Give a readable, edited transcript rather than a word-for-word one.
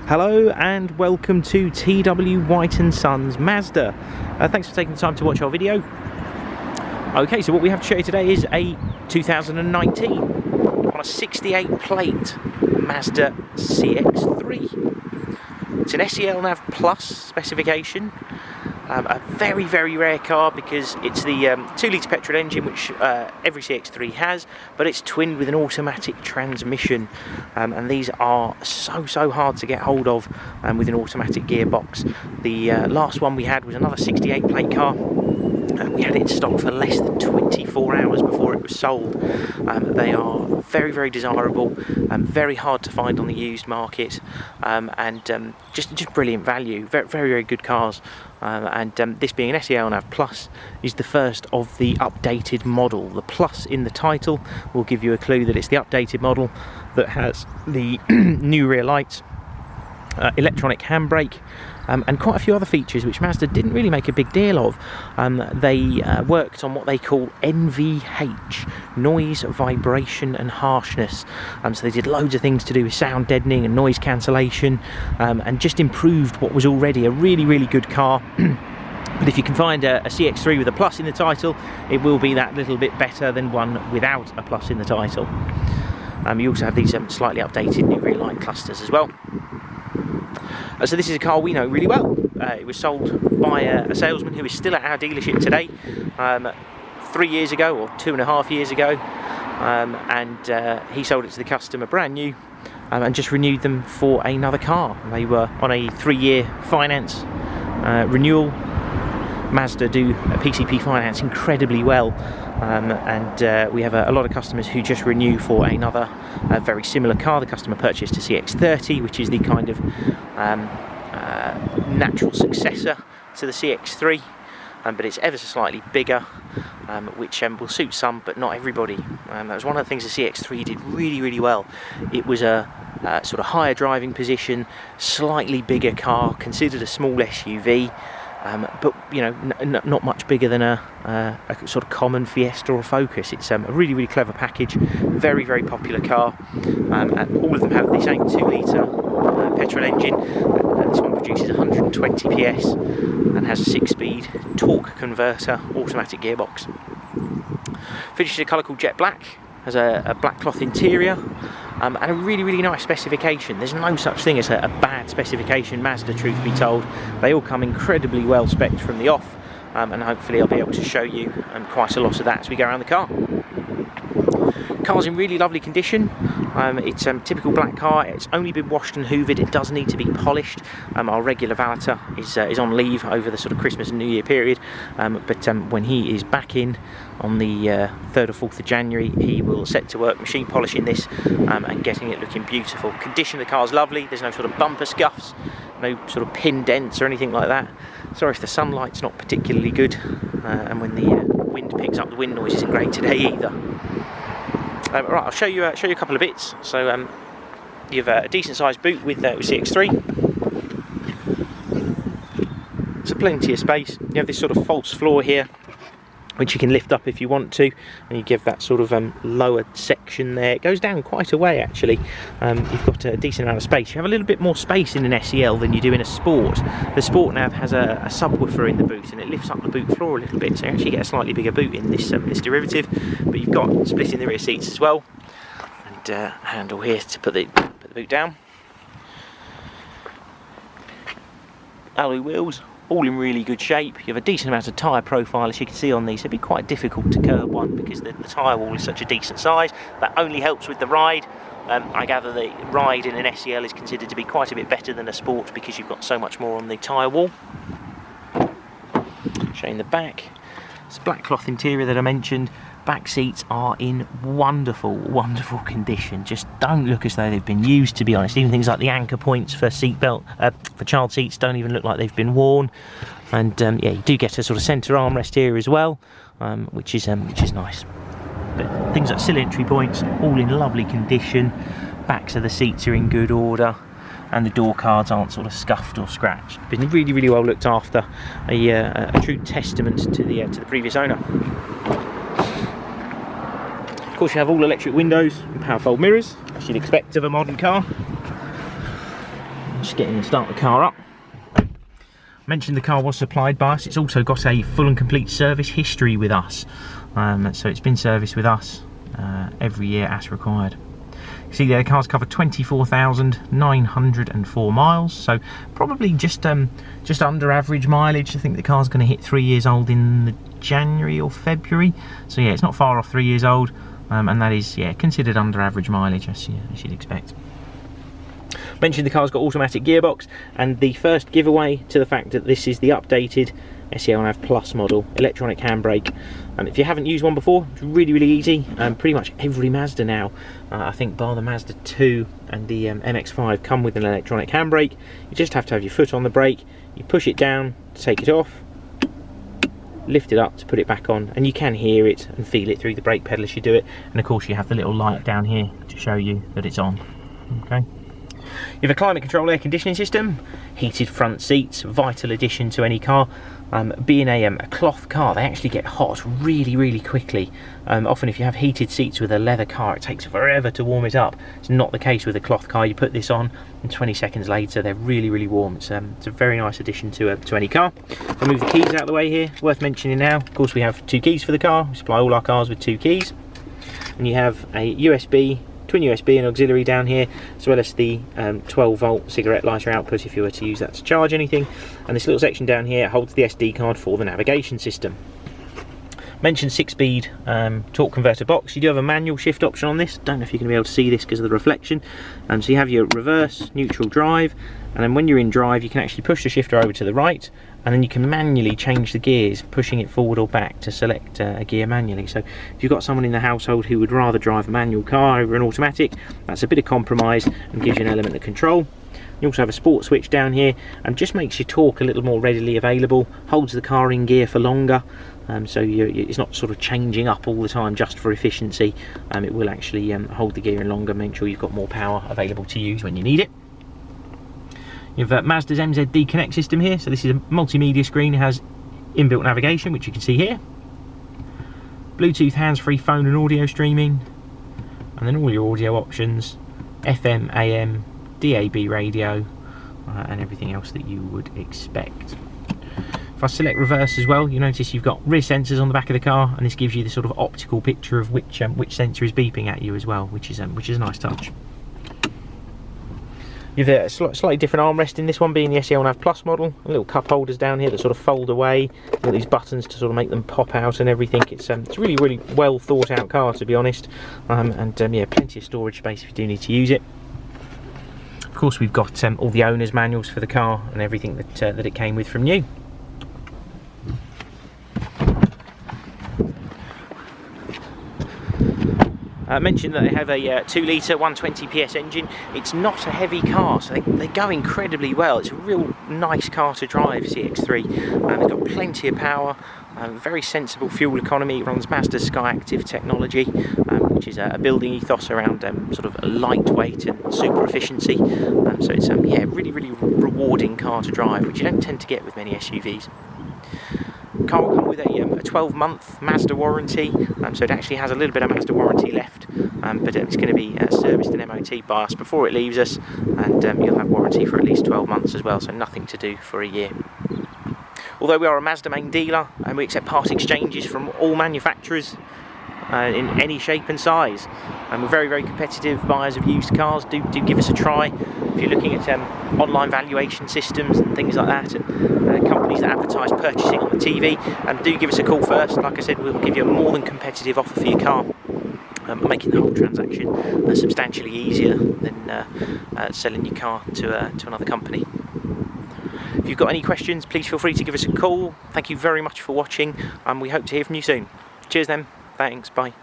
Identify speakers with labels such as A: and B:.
A: Hello and welcome to TW White & Sons Mazda. Thanks for taking the time to watch our video. Okay, so what we have to show you today is a 2019 on a 68 plate Mazda CX3. It's an SE-L Nav Plus specification. A very, very rare car because it's the 2-litre petrol engine, which every CX3 has, but it's twinned with an automatic transmission, and these are so hard to get hold of with an automatic gearbox. The last one we had was another 68 plate car. We had it in stock for less than 24 hours before it was sold. They are very, very desirable, very hard to find on the used market, and just brilliant value. Very, very good cars. This being an SE-L Nav Plus is the first of the updated model. The Plus in the title will give you a clue that it's the updated model that has the new rear lights, electronic handbrake, and quite a few other features which Mazda didn't really make a big deal of. They worked on what they call NVH, noise, vibration and harshness. So they did loads of things to do with sound deadening and noise cancellation, and just improved what was already a really good car. But if you can find a CX3 with a plus in the title, it will be that little bit better than one without a plus in the title. You also have these slightly updated new rear light clusters as well. So this is a car we know really well. It was sold by a salesman who is still at our dealership today, 3 years ago or 2.5 years ago, and he sold it to the customer brand new, and just renewed them for another car. They were on a 3-year finance renewal. Mazda do PCP finance incredibly well, and we have a lot of customers who just renew for another very similar car. The customer purchased a CX-30, which is the kind of natural successor to the CX-3, but it's ever so slightly bigger, which will suit some but not everybody. That was one of the things the CX-3 did really well. It was a sort of higher driving position, slightly bigger car, considered a small SUV. But you know, not much bigger than a sort of common Fiesta or Focus. It's a really clever package, very popular car, and all of them have the same 2-litre petrol engine. This one produces 120 PS and has a 6-speed torque converter automatic gearbox. Finished in a colour called jet black, has a black cloth interior, and a really nice specification. There's no such thing as a bad specification, Mazda, truth be told. They all come incredibly well spec'd from the off, and hopefully I'll be able to show you quite a lot of that as we go around the car. Car's in really lovely condition. It's a typical black car. It's only been washed and hoovered. It does need to be polished. Our regular valeter is on leave over the sort of Christmas and New Year period, but when he is back in on the 3rd or 4th of January, he will set to work machine polishing this and getting it looking beautiful. Condition of the car is lovely. There's no sort of bumper scuffs, no sort of pin dents or anything like that. Sorry if the sunlight's not particularly good, and when the wind picks up, the wind noise isn't great today either. Right, I'll show you a couple of bits. So you have a decent sized boot with CX3. So plenty of space. You have this sort of false floor here, which you can lift up if you want to, and you give that sort of lower section there. It goes down quite a way actually. You've got a decent amount of space. You have a little bit more space in an SE-L than you do in a Sport. The Sport Nav has a subwoofer in the boot, and it lifts up the boot floor a little bit, so you actually get a slightly bigger boot in this derivative. But you've got split in the rear seats as well, and a handle here to put the boot down. Alloy wheels, all in really good shape. You have a decent amount of tyre profile, as you can see on these. It'd be quite difficult to curb one because the tyre wall is such a decent size. That only helps with the ride. I gather the ride in an SE-L is considered to be quite a bit better than a Sport because you've got so much more on the tyre wall. Showing the back. It's black cloth interior that I mentioned. Back seats are in wonderful condition. Just don't look as though they've been used, to be honest. Even things like the anchor points for seatbelt, for child seats, don't even look like they've been worn. And yeah, you do get a sort of centre armrest here as well, which is nice. But things like sill entry points, all in lovely condition. Backs of the seats are in good order, and the door cards aren't sort of scuffed or scratched. Been really well looked after. A true testament to the previous owner. Of course, you have all electric windows and power fold mirrors, as you'd expect of a modern car. Just get in and start the car up. Mentioned the car was supplied by us. It's also got a full and complete service history with us. So it's been serviced with us every year as required. You see there, the car's covered 24,904 miles, so probably just under average mileage. I think the car's going to hit 3 years old in the January or February. So yeah, it's not far off 3 years old, and that is, yeah, considered under average mileage as you'd expect. Mentioned the car's got automatic gearbox, and the first giveaway to the fact that this is the updated SE-L Nav Plus model, electronic handbrake. If you haven't used one before, it's really easy. Pretty much every Mazda now, I think bar the Mazda 2 and the MX-5, come with an electronic handbrake. You just have to have your foot on the brake, you push it down to take it off, lift it up to put it back on, and you can hear it and feel it through the brake pedal as you do it. And of course you have the little light down here to show you that it's on. Okay. You have a climate control air conditioning system, heated front seats, vital addition to any car. Being a cloth car, they actually get hot really quickly. Often if you have heated seats with a leather car, it takes forever to warm it up. It's not the case with a cloth car. You put this on and 20 seconds later they're really warm. It's a very nice addition to any car. I'll move the keys out of the way here. Worth mentioning now, of course, we have 2 keys for the car. We supply all our cars with 2 keys. And you have a twin USB and auxiliary down here, as well as the 12-volt cigarette lighter output if you were to use that to charge anything. And this little section down here holds the SD card for the navigation system. Mentioned 6-speed torque converter box. You do have a manual shift option on this. Don't know if you're going to be able to see this because of the reflection. So you have your reverse, neutral, drive, and then when you're in drive you can actually push the shifter over to the right, and then you can manually change the gears, pushing it forward or back to select a gear manually. So if you've got someone in the household who would rather drive a manual car over an automatic, that's a bit of compromise and gives you an element of control. You also have a sport switch down here, and just makes your torque a little more readily available, holds the car in gear for longer, so it's not sort of changing up all the time just for efficiency. It will actually hold the gear in longer, make sure you've got more power available to use when you need it. You have Mazda's MZD Connect system here, so this is a multimedia screen. It has inbuilt navigation, which you can see here, Bluetooth hands-free phone and audio streaming, and then all your audio options, FM, AM, DAB radio, and everything else that you would expect. If I select reverse as well, you notice you've got rear sensors on the back of the car, and this gives you the sort of optical picture of which sensor is beeping at you as well, which is a nice touch. You have a slightly different armrest in this one, being the SE-L Nav Plus model. Little cup holders down here that sort of fold away. You've got these buttons to sort of make them pop out and everything. It's really well thought out car, to be honest, and yeah, plenty of storage space if you do need to use it. Of course, we've got all the owner's manuals for the car and everything that it came with from new. I mentioned that they have a 2-litre 120 PS engine. It's not a heavy car, so they go incredibly well. It's a real nice car to drive, CX3. They've got plenty of power, very sensible fuel economy. It runs Mazda SKYACTIV technology, which is a building ethos around sort of lightweight and super efficiency. So it's yeah, really rewarding car to drive, which you don't tend to get with many SUVs. The car will come with a 12-month Mazda warranty, so it actually has a little bit of Mazda warranty left, but it's going to be serviced and MOT by us before it leaves us, and you'll have warranty for at least 12 months as well, so nothing to do for a year. Although we are a Mazda main dealer and we accept part exchanges from all manufacturers in any shape and size, and we're very competitive buyers of used cars. Do give us a try if you're looking at online valuation systems and things like that, and companies that advertise purchasing on the TV. And do give us a call first. Like I said, we'll give you a more than competitive offer for your car, making the whole transaction substantially easier than selling your car to another company. If you've got any questions, please feel free to give us a call. Thank you very much for watching, and we hope to hear from you soon. Cheers then. Thanks, bye.